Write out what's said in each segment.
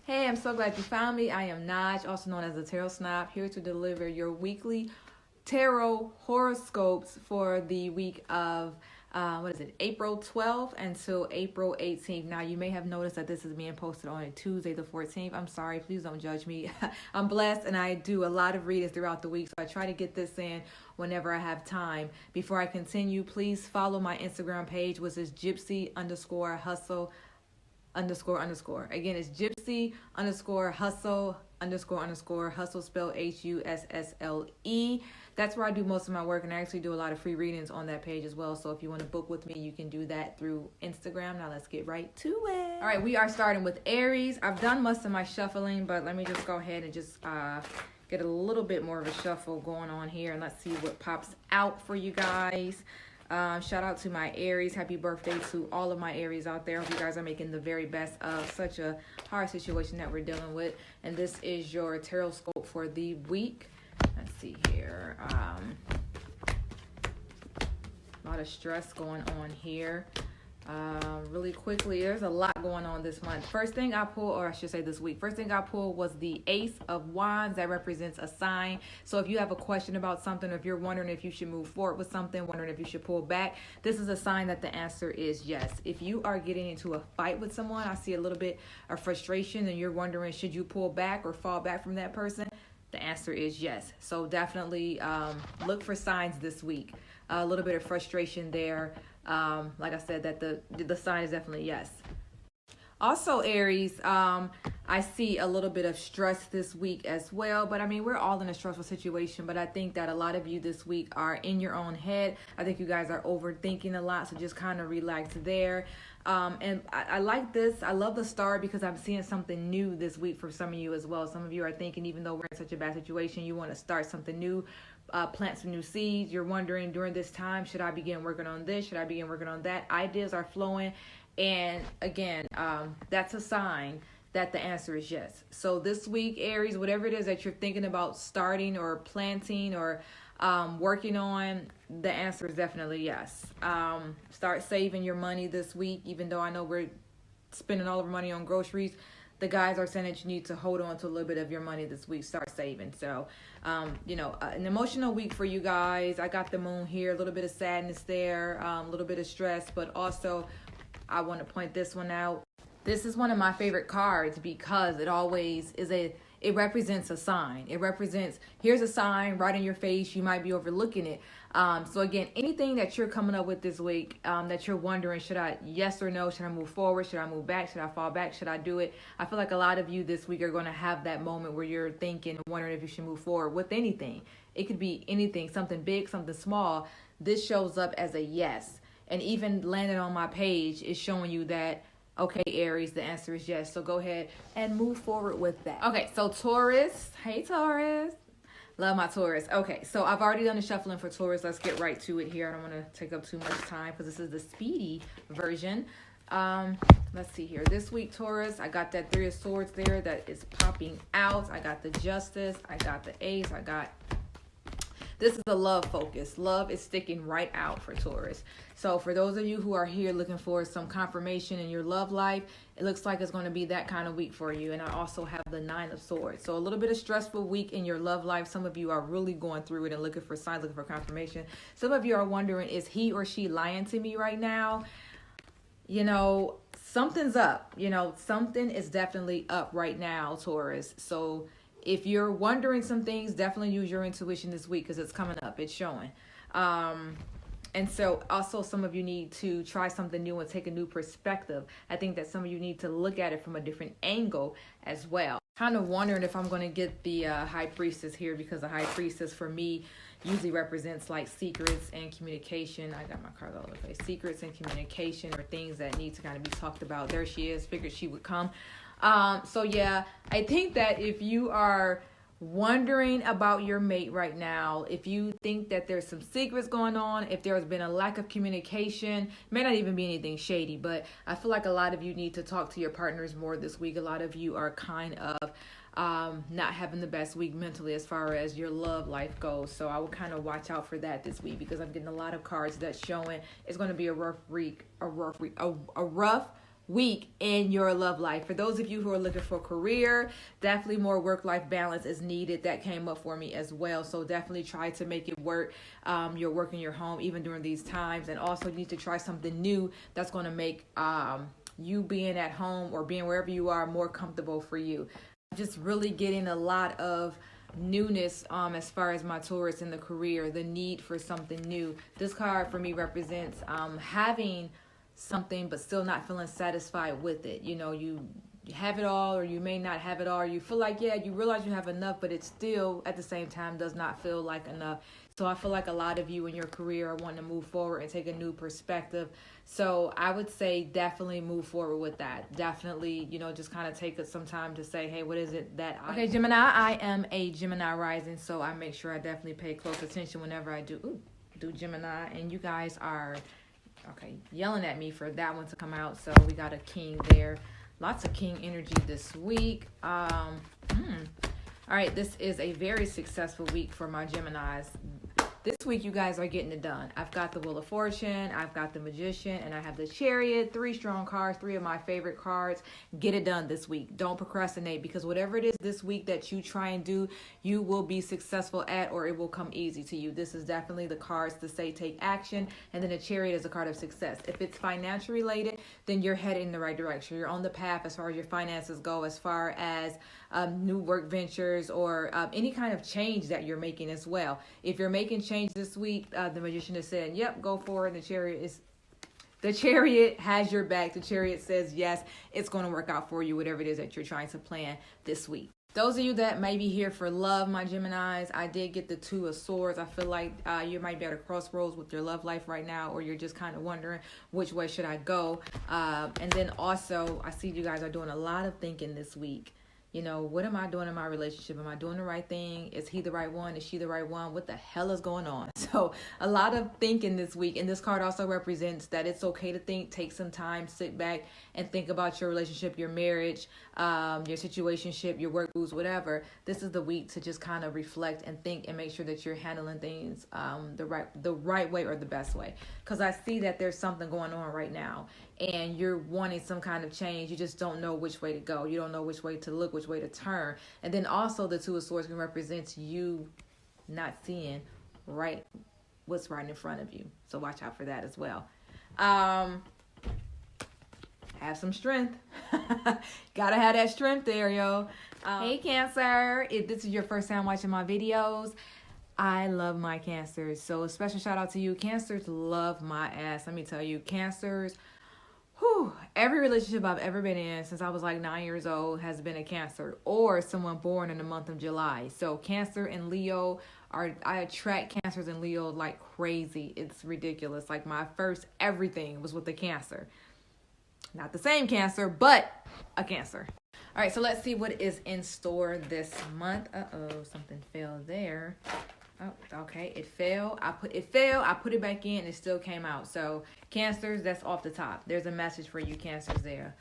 Hey, I'm so glad you found me. I am Naj, also known as the Tarot Snob, here to deliver your weekly tarot horoscopes for the week of April 12th until April 18th. Now, you may have noticed that this is being posted on a Tuesday the 14th. I'm sorry, please don't judge me. I'm blessed and I do a lot of readings throughout the week, so I try to get this in whenever I have time. Before I continue, please follow my Instagram page, which is gypsy_hustle__. Again, it's gypsy_hustle__hustle spelled HUSSLE. That's where I do most of my work, and I actually do a lot of free readings on that page as well. So if you want to book with me, you can do that through Instagram. Now let's get right to it. All right, we are starting with Aries. I've done most of my shuffling, but let me just go ahead and just get a little bit more of a shuffle going on here, and let's see what pops out for you guys. Shout out to my Aries. Happy birthday to all of my Aries out there. Hope you guys are making the very best of such a hard situation that we're dealing with. And this is your tarot scope for the week. Let's see here. A lot of stress going on here. Really quickly, there's a lot going on this month. First thing I pulled, or I should say this week, first thing I pulled was the Ace of Wands. That represents a sign. So if you have a question about something, or if you're wondering if you should move forward with something, wondering if you should pull back, this is a sign that the answer is yes. If you are getting into a fight with someone, I see a little bit of frustration and you're wondering, should you pull back or fall back from that person? The answer is yes. So definitely look for signs this week. A little bit of frustration there. Like I said, that the sign is definitely yes. Also, Aries, I see a little bit of stress this week as well. But I mean, we're all in a stressful situation. But I think that a lot of you this week are in your own head. I think you guys are overthinking a lot. So just kind of relax there. And I like this. I love the star because I'm seeing something new this week for some of you as well. Some of you are thinking, even though we're in such a bad situation, you want to start something new. Plant some new seeds. You're wondering during this time, should I begin working on this? Should I begin working on that? Ideas are flowing. And again, that's a sign that the answer is yes. So this week, Aries, whatever it is that you're thinking about starting or planting or working on, the answer is definitely yes. Start saving your money this week, even though I know we're spending all of our money on groceries. The guys are saying that you need to hold on to a little bit of your money this week. Start saving. So, an emotional week for you guys. I got the moon here. A little bit of sadness there. A little bit of stress. But also, I want to point this one out. This is one of my favorite cards because it always is it represents a sign. It represents, here's a sign right in your face. You might be overlooking it. So again, anything that you're coming up with this week, that you're wondering, should I, yes or no, should I move forward? Should I move back? Should I fall back? Should I do it? I feel like a lot of you this week are going to have that moment where you're thinking and wondering if you should move forward with anything. It could be anything, something big, something small. This shows up as a yes. And even landing on my page is showing you that, okay, Aries, the answer is yes. So go ahead and move forward with that. Okay, so Taurus. Hey, Taurus. Love my Taurus. Okay, so I've already done the shuffling for Taurus. Let's get right to it here. I don't want to take up too much time because this is the speedy version. Let's see here. This week, Taurus, I got that 3 of Swords there that is popping out. I got the Justice. I got the Ace. This is the love focus. Love is sticking right out for Taurus. So for those of you who are here looking for some confirmation in your love life, it looks like it's going to be that kind of week for you. And I also have the 9 of Swords. So a little bit of stressful week in your love life. Some of you are really going through it and looking for signs, looking for confirmation. Some of you are wondering, is he or she lying to me right now? Something's up. Something is definitely up right now, Taurus. So if you're wondering some things, definitely use your intuition this week because it's coming up. It's showing. And so also some of you need to try something new and take a new perspective. I think that some of you need to look at it from a different angle as well. Kind of wondering if I'm going to get the High Priestess here because the High Priestess for me usually represents like secrets and communication. I got my cards all over the place. Secrets and communication or things that need to kind of be talked about. There she is. Figured she would come. So yeah, I think that if you are wondering about your mate right now, if you think that there's some secrets going on, if there's been a lack of communication, may not even be anything shady, but I feel like a lot of you need to talk to your partners more this week. A lot of you are kind of not having the best week mentally as far as your love life goes. So I will kind of watch out for that this week because I'm getting a lot of cards that's showing it's going to be a rough week in your love life. For those of you who are looking for career, definitely more work-life balance is needed. That came up for me as well. So definitely try to make it work. Your work in your home, even during these times. And also you need to try something new that's going to make you being at home or being wherever you are more comfortable for you. Just really getting a lot of newness as far as my Taurus in the career, the need for something new. This card for me represents having something but still not feeling satisfied with it. You know, you have it all or you may not have it all. You feel like, yeah, you realize you have enough, but it still at the same time does not feel like enough. So I feel like a lot of you in your career are wanting to move forward and take a new perspective. So I would say definitely move forward with that. Definitely, you know, just kind of take some time to say, hey, what is it that I... Okay, Gemini, I am a Gemini rising, so I make sure I definitely pay close attention whenever I do Gemini. And you guys are, yelling at me for that one to come out. So we got a king there. Lots of king energy this week. All right, this is a very successful week for my Geminis. This week, you guys are getting it done. I've got the Wheel of Fortune, I've got the Magician, and I have the Chariot. 3 strong cards, 3 of my favorite cards. Get it done this week. Don't procrastinate, because whatever it is this week that you try and do, you will be successful at, or it will come easy to you. This is definitely the cards to say take action, and then the Chariot is a card of success. If it's financial related, then you're headed in the right direction. You're on the path as far as your finances go, as far as new work ventures or any kind of change that you're making as well. If you're making change this week, the Magician is saying, yep, go forward. The Chariot has your back. The Chariot says, yes, it's going to work out for you, whatever it is that you're trying to plan this week. Those of you that may be here for love, my Geminis, I did get the 2 of Swords. I feel like you might be at a crossroads with your love life right now, or you're just kind of wondering which way should I go. And then also, I see you guys are doing a lot of thinking this week. You know, what am I doing in my relationship? Am I doing the right thing? Is he the right one? Is she the right one? What the hell is going on? So a lot of thinking this week. And this card also represents that it's okay to think. Take some time, sit back and think about your relationship, your marriage, your situationship, your work moves, whatever. This is the week to just kind of reflect and think and make sure that you're handling things the right way or the best way. Because I see that there's something going on right now. And you're wanting some kind of change. You just don't know which way to go. You don't know which way to look, which way to turn. And then also the 2 of Swords can represent you not seeing what's right in front of you. So watch out for that as well. Have some strength. Gotta have that strength there, yo. Hey, Cancer. If this is your first time watching my videos, I love my Cancers. So a special shout out to you. Cancers love my ass. Let me tell you, Cancers... every relationship I've ever been in since I was like 9 years old has been a Cancer or someone born in the month of July. So Cancer and Leo I attract Cancers and Leo like crazy. It's ridiculous. Like my first everything was with a Cancer. Not the same Cancer, but a Cancer. All right, so let's see what is in store this month. Something fell there. Oh, okay, it fell. I put it back in, and it still came out. So Cancers, that's off the top. There's a message for you, Cancers, there.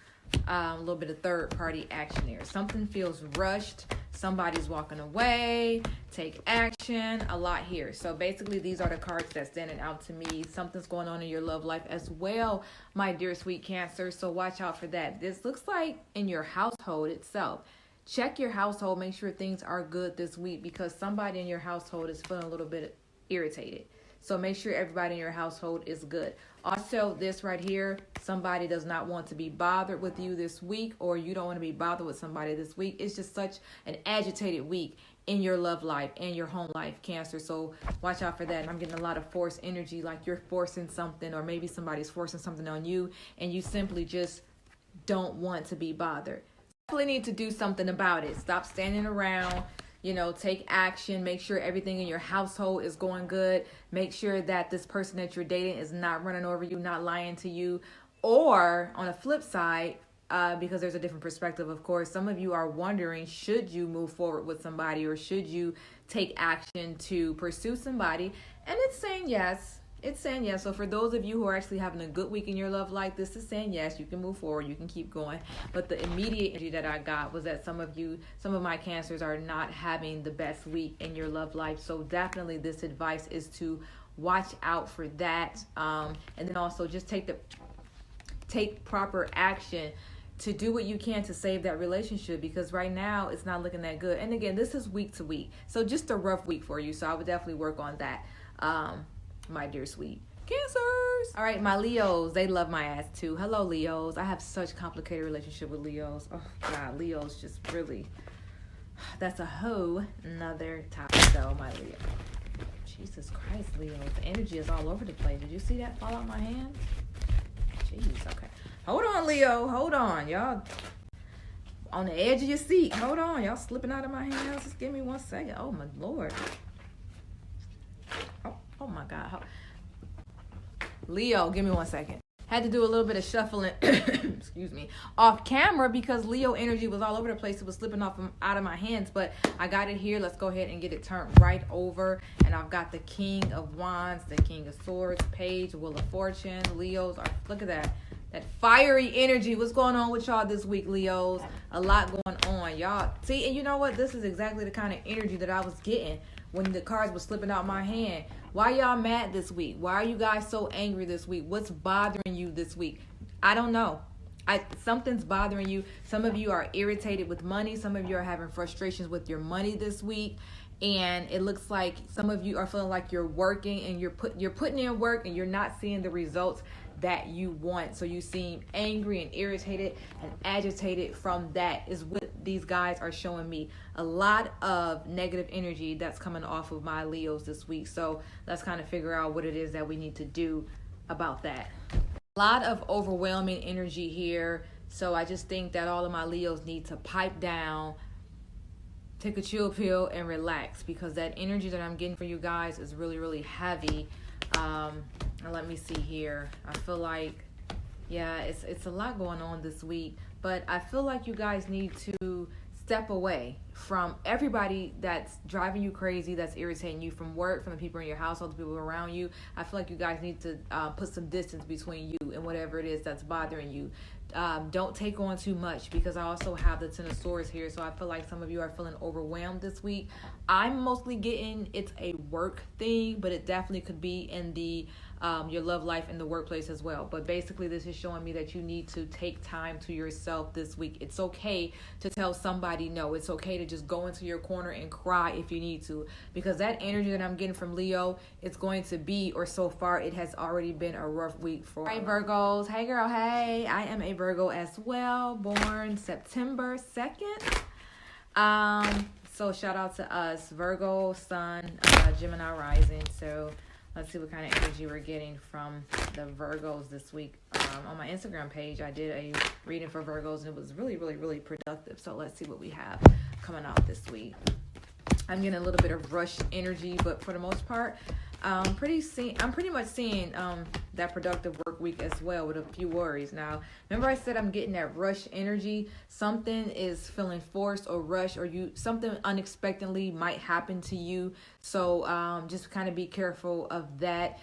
A little bit of third-party action there. Something feels rushed. Somebody's walking away. Take action. A lot here. So basically, these are the cards that's standing out to me. Something's going on in your love life as well, my dear sweet Cancer. So watch out for that. This looks like in your household itself. Check your household. Make sure things are good this week because somebody in your household is feeling a little bit irritated. So make sure everybody in your household is good. Also, this right here, somebody does not want to be bothered with you this week, or you don't want to be bothered with somebody this week. It's just such an agitated week in your love life and your home life, Cancer. So watch out for that. And I'm getting a lot of forced energy, like you're forcing something, or maybe somebody's forcing something on you, and you simply just don't want to be bothered. Definitely need to do something about it. Stop standing around, take action. Make sure everything in your household is going good. Make sure that this person that you're dating is not running over you, not lying to you. Or on a flip side, because there's a different perspective, of course, some of you are wondering, should you move forward with somebody or should you take action to pursue somebody? And it's saying yes. It's saying yes. So for those of you who are actually having a good week in your love life, this is saying yes, you can move forward, you can keep going. But the immediate energy that I got was that some of my Cancers are not having the best week in your love life. So definitely this advice is to watch out for that. And then also just take take proper action to do what you can to save that relationship, because right now it's not looking that good. And again, this is week to week, so just a rough week for you. So I would definitely work on that, my dear sweet Cancers. All right, my Leos, they love my ass too. Hello, Leos. I have such complicated relationship with Leos. Oh God, Leos just really, that's a whole nother topic though, my Leo. Jesus Christ, Leos, the energy is all over the place. Did you see that fall out my hands? Jeez, okay. Hold on, Leo. Hold on. Y'all on the edge of your seat. Hold on. Y'all slipping out of my hands. Just give me 1 second. Oh, my Lord. Oh my God. Leo, give me 1 second. Had to do a little bit of shuffling, excuse me, off camera because Leo energy was all over the place. It was slipping off out of my hands, but I got it here. Let's go ahead and get it turned right over. And I've got the King of Wands, the King of Swords, Page, Wheel of Fortune. Leos are, look at that. That fiery energy. What's going on with y'all this week, Leos? A lot going on, y'all. See, and you know what? This is exactly the kind of energy that I was getting when the cards were slipping out my hand. Why y'all mad this week? Why are you guys so angry this week? What's bothering you this week? I don't know. Something's bothering you. Some of you are irritated with money. Some of you are having frustrations with your money this week. And it looks like some of you are feeling like you're working and you're putting in work and you're not seeing the results that you want. So you seem angry and irritated and agitated from that is what these guys are showing me. A lot of negative energy that's coming off of my Leos this week. So let's kind of figure out what it is that we need to do about that. A lot of overwhelming energy here. So I just think that all of my Leos need to pipe down, take a chill pill and relax, because that energy that I'm getting for you guys is really, really heavy. And let me see here. I feel like, yeah, it's a lot going on this week, but I feel like you guys need to step away from everybody that's driving you crazy, that's irritating you, from work, from the people in your household, the people around you. I feel like you guys need to put some distance between you and whatever it is that's bothering you. Don't take on too much, because I also have the Ten of Swords here, so I feel like some of you are feeling overwhelmed this week. I'm mostly getting it's a work thing, but it definitely could be in the your love life in the workplace as well. But basically this is showing me that you need to take time to yourself this week. It's okay to tell somebody no. It's okay to just go into your corner and cry if you need to, because that energy that I'm getting from Leo, it's going to be, or so far it has already been, a rough week for Hey Virgos. Hey girl, hey. I am a Virgo as well, born September 2nd. So shout out to us, Virgo Sun, Gemini rising. So let's see what kind of energy we're getting from the Virgos this week. On my Instagram page, I did a reading for Virgos, and it was really, really, really productive. So let's see what we have coming out this week. I'm getting a little bit of rush energy, but for the most part, I'm pretty much seeing that productive work week as well, with a few worries. Now, remember I said I'm getting that rush energy. Something is feeling forced or rushed, or something unexpectedly might happen to you. So just kind of be careful of that.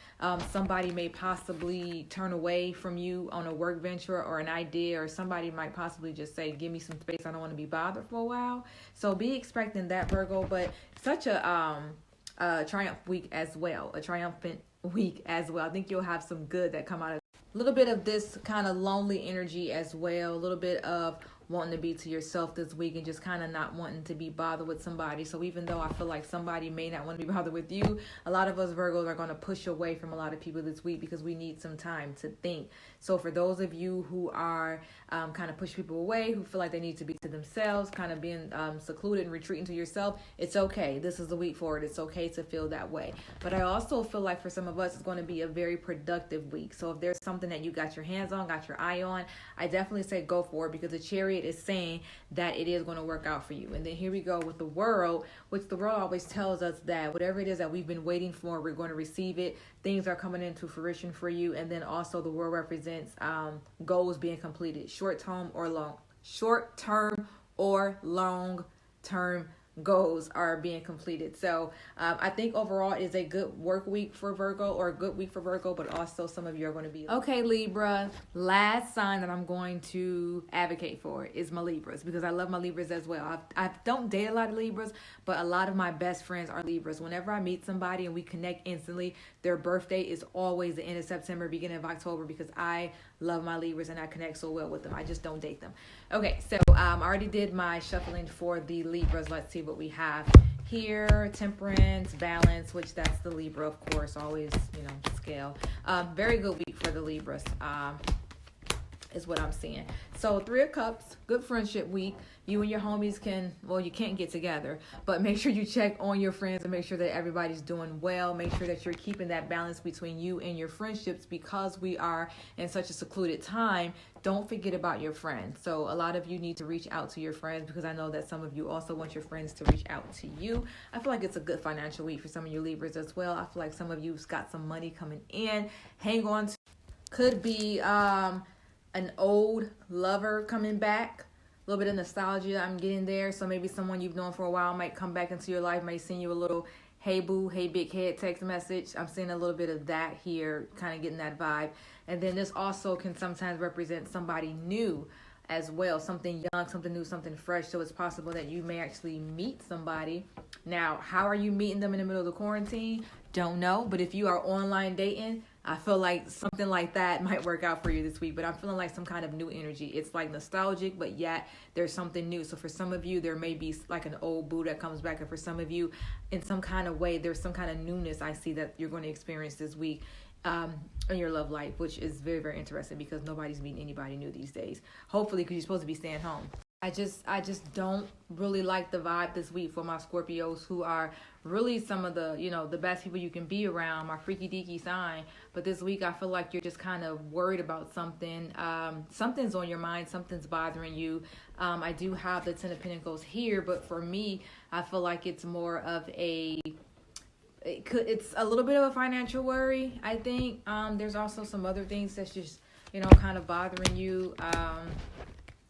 Somebody may possibly turn away from you on a work venture or an idea, or somebody might possibly just say, give me some space, I don't want to be bothered for a while. So be expecting that, Virgo. But such a triumph week as well, a triumphant week as well. I think you'll have some good that come out of a little bit of this kind of lonely energy as well, a little bit of wanting to be to yourself this week and just kind of not wanting to be bothered with somebody. So even though I feel like somebody may not want to be bothered with you, a lot of us Virgos are going to push away from a lot of people this week because we need some time to think. So for those of you who are kind of push people away, who feel like they need to be to themselves, kind of being secluded and retreating to yourself, it's okay. This is the week for it. It's okay to feel that way. But I also feel like for some of us, it's going to be a very productive week. So if there's something that you got your hands on, got your eye on, I definitely say go for it, because the Chariot is saying that it is going to work out for you. And then here we go with the World, which the World always tells us that whatever it is that we've been waiting for, we're going to receive it. Things are coming into fruition for you. And then also the World represents goals being completed, short-term or long-term goals are being completed. So I think overall it is a good work week for Virgo, or a good week for Virgo, but also some of you are going to be okay. Libra, last sign that I'm going to advocate for is my Libras, because I love my Libras as well. I don't date a lot of Libras, but a lot of my best friends are Libras. Whenever I meet somebody and we connect instantly, their birthday is always the end of September, beginning of October, because I love my Libras and I connect so well with them. I just don't date them. Okay, so I already did my shuffling for the Libras. Let's see what we have here. Temperance, balance, which that's the Libra, of course, always, scale. Very good week for the Libras, is what I'm seeing. So 3 of Cups, good friendship week. You and your homies you can't get together, but make sure you check on your friends and make sure that everybody's doing well. Make sure that you're keeping that balance between you and your friendships, because we are in such a secluded time. Don't forget about your friends. So a lot of you need to reach out to your friends, because I know that some of you also want your friends to reach out to you. I feel like it's a good financial week for some of your Libras as well. I feel like some of you've got some money coming in. Hang on to, could be an old lover coming back. A little bit of nostalgia I'm getting there. So maybe someone you've known for a while might come back into your life, might send you a little hey boo, hey big head text message. I'm seeing a little bit of that here, kind of getting that vibe. And then this also can sometimes represent somebody new as well, something young, something new, something fresh. So it's possible that you may actually meet somebody. Now, how are you meeting them in the middle of the quarantine? Don't know. But if you are online dating, I feel like something like that might work out for you this week. But I'm feeling like some kind of new energy. It's like nostalgic, but yet there's something new. So for some of you, there may be like an old boo that comes back. And for some of you, in some kind of way, there's some kind of newness I see that you're going to experience this week in your love life, which is very, very interesting, because nobody's meeting anybody new these days. Hopefully, because you're supposed to be staying home. I just don't really like the vibe this week for my Scorpios, who are really some of the, the best people you can be around, my freaky deaky sign. But this week, I feel like you're just kind of worried about something. Something's on your mind. Something's bothering you. I do have the 10 of Pentacles here, but for me, I feel like it's more of it's a little bit of a financial worry, I think. There's also some other things that's just, kind of bothering you.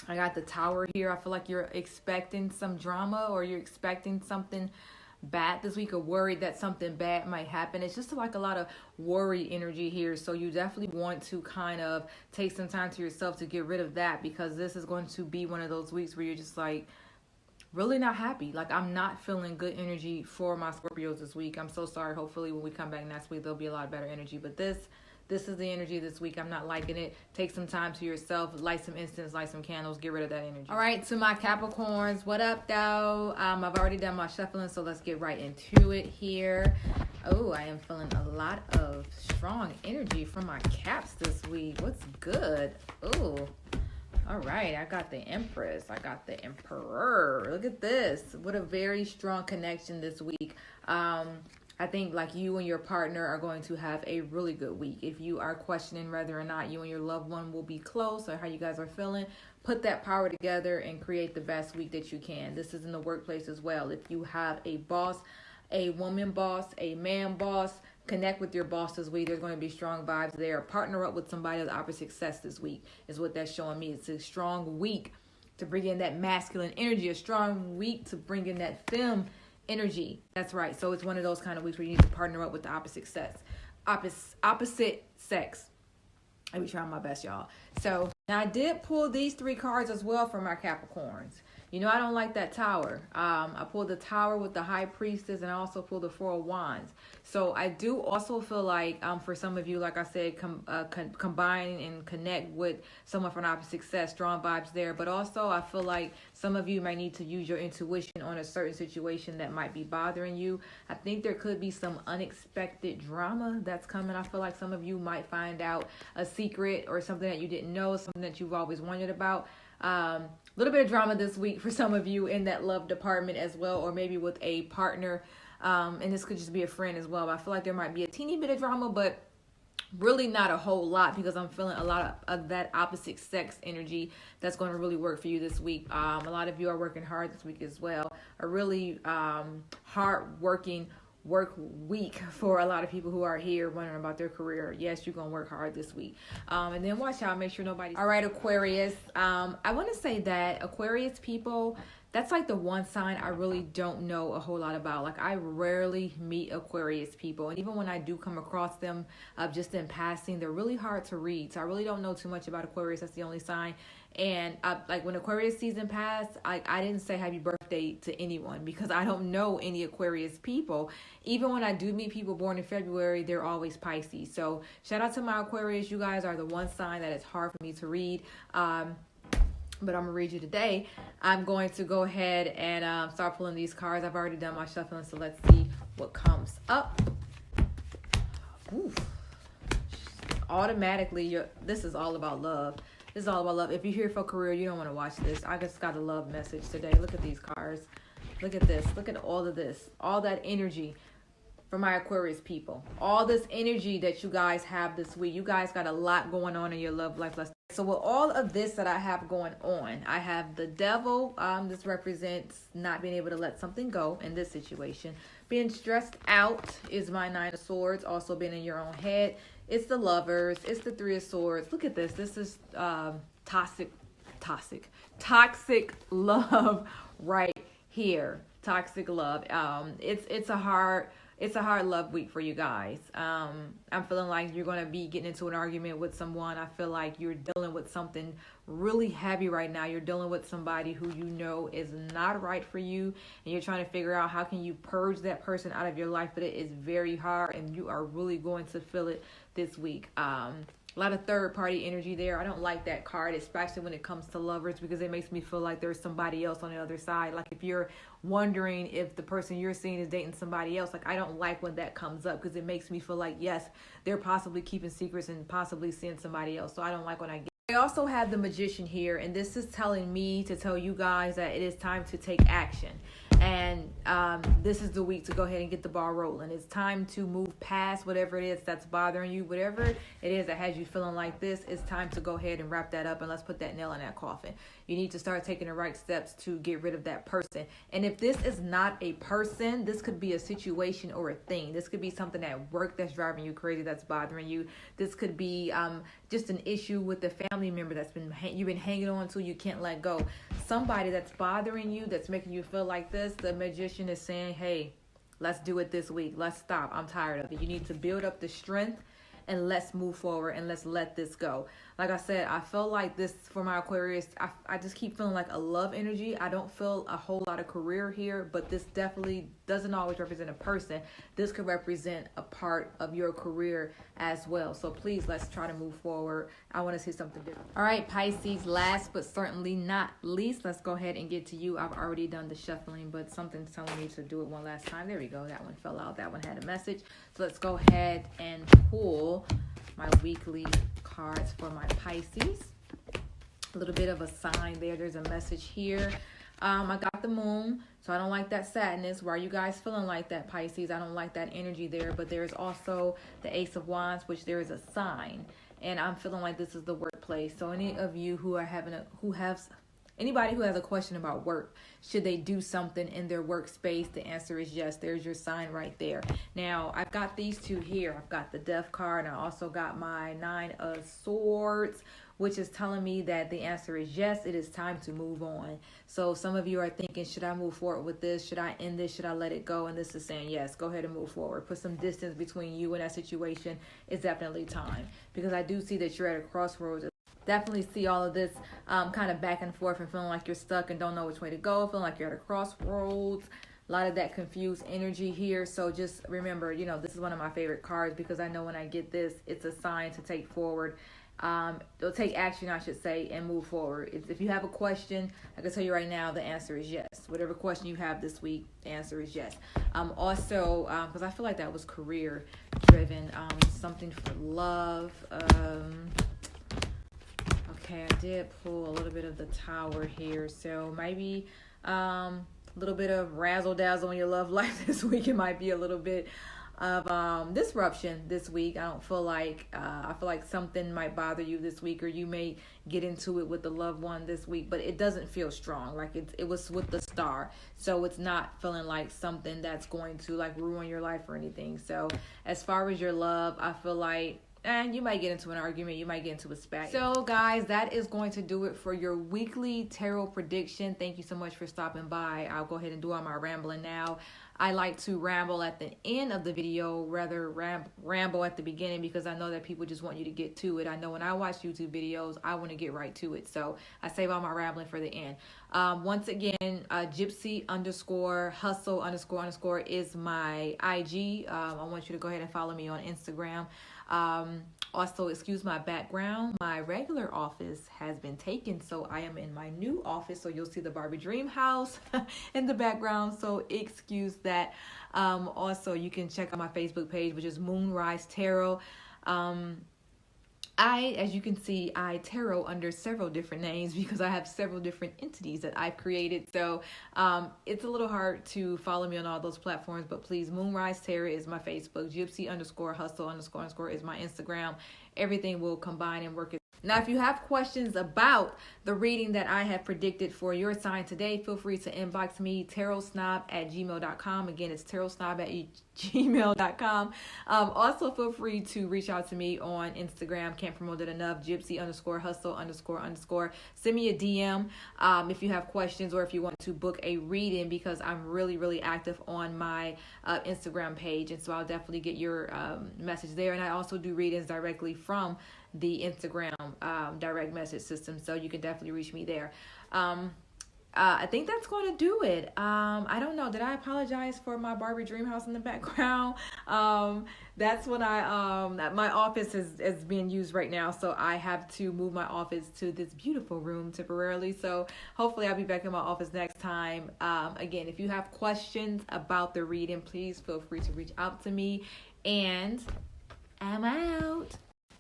I got the Tower here. I feel like you're expecting some drama, or you're expecting something bad this week, or worried that something bad might happen. It's just like a lot of worry energy here. So you definitely want to kind of take some time to yourself to get rid of that, because this is going to be one of those weeks where you're just like really not happy. Like, I'm not feeling good energy for my Scorpios this week. I'm so sorry. Hopefully when we come back next week, there'll be a lot better energy. But this is the energy this week. I'm not liking it. Take some time to yourself. Light some incense, light some candles. Get rid of that energy. All right, to my Capricorns, what up, though? I've already done my shuffling, so let's get right into it here. Oh, I am feeling a lot of strong energy from my Caps this week. What's good? Oh, all right. I got the Empress. I got the Emperor. Look at this. What a very strong connection this week. I think like you and your partner are going to have a really good week. If you are questioning whether or not you and your loved one will be close, or how you guys are feeling, put that power together and create the best week that you can. This is in the workplace as well. If you have a boss, a woman boss, a man boss, connect with your boss this week. There's going to be strong vibes there. Partner up with somebody of the opposite sex this week is what that's showing me. It's a strong week to bring in that masculine energy, a strong week to bring in that femme energy. That's right. So it's one of those kind of weeks where you need to partner up with the opposite sex. Opposite sex. I be trying my best, y'all. So now I did pull these 3 cards as well for my Capricorns. I don't like that Tower. I pulled the Tower with the High Priestess, and I also pulled the 4 of Wands. So I do also feel like for some of you, like I said, combine and connect with someone from opposite sex, strong vibes there. But also I feel like some of you might need to use your intuition on a certain situation that might be bothering you. I think there could be some unexpected drama that's coming. I feel like some of you might find out a secret or something that you didn't know, something that you've always wondered about. A little bit of drama this week for some of you in that love department as well, or maybe with a partner. And this could just be a friend as well. I feel like there might be a teeny bit of drama, but really not a whole lot, because I'm feeling a lot of that opposite sex energy that's going to really work for you this week. A lot of you are working hard this week as well. A really hard working work week for a lot of people who are here wondering about their career. Yes, you're gonna work hard this week. And then watch out, make sure nobody. All right, Aquarius. I want to say that Aquarius people, that's like the one sign I really don't know a whole lot about. Like, I rarely meet Aquarius people, and even when I do come across them, just in passing, they're really hard to read. So I really don't know too much about Aquarius. That's the only sign. And like when Aquarius season passed, I didn't say happy birthday to anyone because I don't know any Aquarius people. Even when I do meet people born in February, they're always Pisces. So shout out to my Aquarius. You guys are the one sign that it's hard for me to read. But I'm going to read you today. I'm going to go ahead and start pulling these cards. I've already done my shuffling, so let's see what comes up. Ooh. Automatically, this is all about love. This is all about love. If you're here for career, you don't want to watch this. I just got a love message today. Look at these cards. Look at this. Look at all of this. All that energy for my Aquarius people. All this energy that you guys have this week. You guys got a lot going on in your love life. So with all of this that I have going on, I have the devil. This represents not being able to let something go in this situation. Being stressed out is my 9 of Swords. Also being in your own head. It's the Lovers. It's the 3 of Swords. Look at this. This is toxic love right here. Toxic love. It's a hard love week for you guys. I'm feeling like you're going to be getting into an argument with someone. I feel like you're dealing with something really heavy right now. You're dealing with somebody who you know is not right for you, and you're trying to figure out how can you purge that person out of your life, but it is very hard, and you are really going to feel it this week. A lot of third party energy there. I don't like that card, especially when it comes to lovers, because it makes me feel like there's somebody else on the other side. Like if you're wondering if the person you're seeing is dating somebody else, like I don't like when that comes up because it makes me feel like, yes, they're possibly keeping secrets and possibly seeing somebody else. So I don't like when I get. I also have the Magician here, and this is telling me to tell you guys that it is time to take action. And this is the week to go ahead and get the ball rolling. It's time to move past whatever it is that's bothering you. Whatever it is that has you feeling like this, it's time to go ahead and wrap that up, and let's put that nail in that coffin. You need to start taking the right steps to get rid of that person. And if this is not a person, this could be a situation or a thing. This could be something at work that's driving you crazy, that's bothering you. This could be just an issue with the family member that's you've been hanging on to, you can't let go. Somebody that's bothering you, that's making you feel like this. The Magician is saying, hey, let's do it this week. Let's stop. I'm tired of it. You need to build up the strength and let's move forward and let's let this go. Like I said, I feel like this for my Aquarius, I just keep feeling like a love energy. I don't feel a whole lot of career here, but this definitely doesn't always represent a person. This could represent a part of your career as well. So please, let's try to move forward. I want to see something different. All right, Pisces, last but certainly not least, let's go ahead and get to you. I've already done the shuffling, but something's telling me to do it one last time. There we go. That one fell out. That one had a message. So let's go ahead and pull my weekly cards for my Pisces. A little bit of a sign there. There's a message here. I got the moon, so I don't like that sadness. Why are you guys feeling like that, Pisces? I don't like that energy there. But there's also the Ace of Wands, which there is a sign, and I'm feeling like this is the workplace. So any of you who are anybody who has a question about work, should they do something in their workspace? The answer is yes. There's your sign right there. Now, I've got these two here. I've got the Death card, and I also got my 9 of Swords, which is telling me that the answer is yes. It is time to move on. So some of you are thinking, should I move forward with this? Should I end this? Should I let it go? And this is saying, yes, go ahead and move forward. Put some distance between you and that situation. It's definitely time, because I do see that you're at a crossroads. Definitely see all of this kind of back and forth and feeling like you're stuck and don't know which way to go, feeling like you're at a crossroads. A lot of that confused energy here. So just remember, this is one of my favorite cards, because I know when I get this, it's a sign to take forward. They'll take action, I should say, and move forward. If you have a question, I can tell you right now, the answer is yes. Whatever question you have this week, the answer is yes. Also, because I feel like that was career driven, something for love. Okay, I did pull a little bit of the Tower here, so maybe a little bit of razzle dazzle in your love life this week. It might be a little bit of disruption this week. I feel like something might bother you this week, or you may get into it with the loved one this week, but it doesn't feel strong. Like it was with the Star, so it's not feeling like something that's going to like ruin your life or anything. So as far as your love, I feel like and you might get into an argument, you might get into a spat. So guys, that is going to do it for your weekly tarot prediction. Thank you so much for stopping by. I'll go ahead and do all my rambling now. I like to ramble at the end of the video, rather ramble at the beginning, because I know that people just want you to get to it. I know when I watch YouTube videos, I want to get right to it. So I save all my rambling for the end. Once again, Gypsy _hustle_ is my IG. I want you to go ahead and follow me on Instagram. Also, excuse my background. My regular office has been taken, so I am in my new office. So you'll see the Barbie Dream house in the background. So excuse that. Also, you can check out my Facebook page, which is Moonrise Tarot. As you can see, I tarot under several different names because I have several different entities that I've created. So it's a little hard to follow me on all those platforms, but please, Moonrise Tarot is my Facebook. Gypsy _hustle_ is my Instagram. Everything will combine and work. Now, if you have questions about the reading that I have predicted for your sign today, feel free to inbox me, tarotsnob@gmail.com. Again, it's tarotsnob@gmail.com. Also, feel free to reach out to me on Instagram. Can't promote it enough. Gypsy _hustle_ Send me a DM if you have questions or if you want to book a reading, because I'm really active on my Instagram page. And so I'll definitely get your message there. And I also do readings directly from the Instagram direct message system, so you can definitely reach me there. I think that's going to do it. I don't know. Did I apologize for my Barbie Dream house in the background? That's when my office is being used right now, so I have to move my office to this beautiful room temporarily. So hopefully I'll be back in my office next time. Again, if you have questions about the reading, please feel free to reach out to me, and I'm out.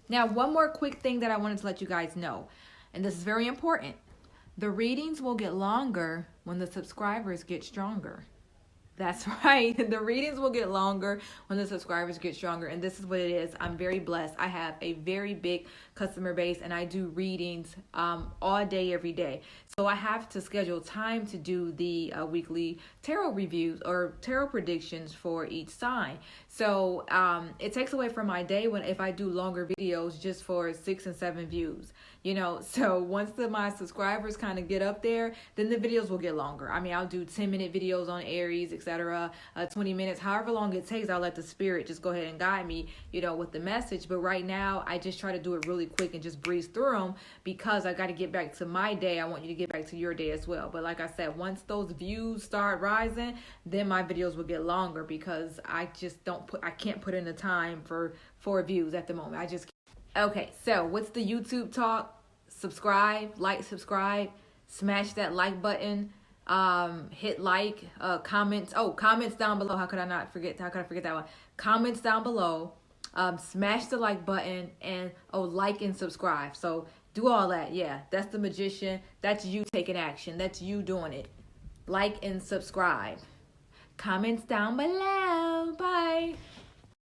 Now, one more quick thing that I wanted to let you guys know, and this is very important. The readings will get longer when the subscribers get stronger. That's right. The readings will get longer when the subscribers get stronger. And this is what it is. I'm very blessed. I have a very big customer base, and I do readings all day, every day. So I have to schedule time to do the weekly tarot reviews or tarot predictions for each sign. So it takes away from my day if I do longer videos just for 6 and 7 views. So once my subscribers kind of get up there, then the videos will get longer. I mean, I'll do 10-minute videos on Aries, etc. 20 minutes, however long it takes. I'll let the spirit just go ahead and guide me, with the message. But right now, I just try to do it really quick and just breeze through them, because I got to get back to my day. I want you to get back to your day as well. But like I said, once those views start rising, then my videos will get longer, because I just I can't put in the time for 4 views at the moment. I just can't. Okay, so what's the YouTube talk? Subscribe, subscribe, smash that like button, hit like, comments. Oh, comments down below. How could I forget that one? Comments down below, smash the like button, and like and subscribe. So do all that. Yeah, that's the magician. That's you taking action. That's you doing it. Like and subscribe. Comments down below. Bye.